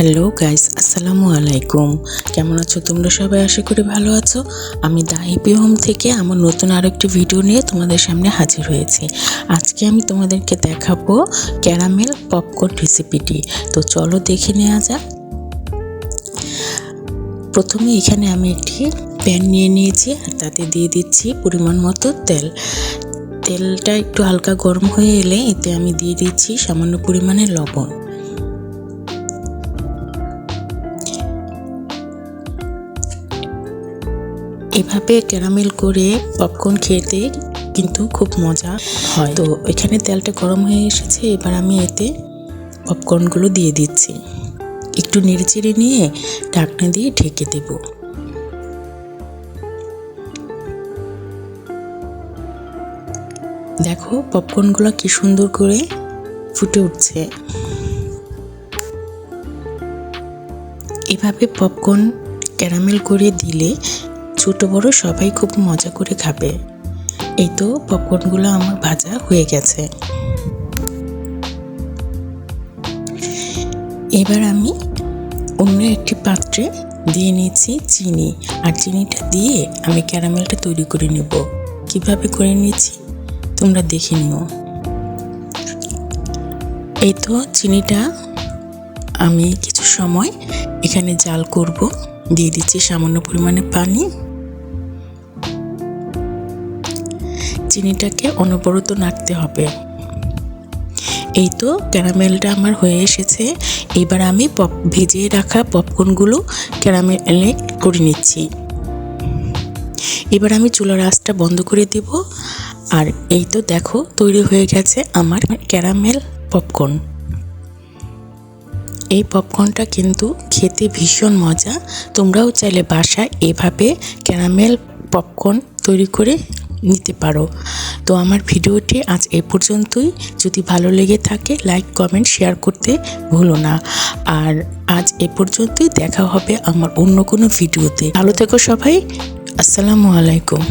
Hello guys, আসসালামু আলাইকুম। কেমন আছো তোমরা সবাই? আশা করি ভালো আছো। আমি দ্য হ্যাপি হোম থেকে আমার নতুন আরেকটি ভিডিও নিয়ে তোমাদের সামনে হাজির হয়েছি। আজকে আমি তোমাদেরকে দেখাবো ক্যারামেল পপকর্ন রেসিপিটি। তো চলো দেখে নেওয়া যাক। প্রথমে এখানে আমি একটি প্যান নিয়ে নিয়েছি আর তাতে দিয়ে দিচ্ছি পরিমাণ মতো তেল। তেলটা একটু হালকা গরম হয়ে এলে এতে আমি দিয়ে দিচ্ছি সামান্য পরিমাণে লবণ। এভাবে ক্যারামেল করে পপকর্ন খেতে কিন্তু খুব মজা হয়। তো এখানে তেলটা গরম হয়ে এসেছে, এবার আমি এতে পপকর্নগুলো দিয়ে দিচ্ছি। একটু নেড়েচেড়ে নিয়ে ঢাকনা দিয়ে ঢেকে দেব। দেখো পপকর্নগুলো কি সুন্দর করে ফুটে উঠছে। এভাবে পপকর্ন ক্যারামেল করে দিলে ছোট বড় সবাই খুব মজা করে খাবে। এই তো পপকর্নগুলো আমার ভাজা হয়ে গেছে। এবার আমি অন্য একটি পাত্রে দিয়ে নিয়েছি চিনি, আর চিনিটা দিয়ে আমি ক্যারামেলটা তৈরি করে নেব। কিভাবে করে নিয়েছি তোমরা দেখে নিও। এই তো চিনিটা আমি কিছু সময় এখানে জাল করব। দিয়ে দিচ্ছি সামান্য পরিমাণে পানি। চিনিটাকে অনবরত নাড়তে হবে। এই তো ক্যারামেলটা আমার হয়ে এসেছে। এবার আমি ভেজে রাখা পপকর্নগুলো ক্যারামেলে করে নিচ্ছি। এবার আমি চুলার আঁচটা বন্ধ করে দেব। আর এই তো দেখো তৈরি হয়ে গেছে আমার ক্যারামেল পপকর্ন। এই পপকর্নটা কিন্তু খেতে ভীষণ মজা। তোমরাও চাইলে বাসায় এভাবে ক্যারামেল পপকর্ন তৈরি করে নিতে পারো। তো আমার ভিডিওটি আজ এ পর্যন্তই। যদি ভালো লেগে থাকে লাইক কমেন্ট শেয়ার করতে ভুলো না। আর আজ এ পর্যন্তই, দেখা হবে আমার অন্য কোনো ভিডিওতে। ভালো থেকো সবাই। আসসালামু আলাইকুম।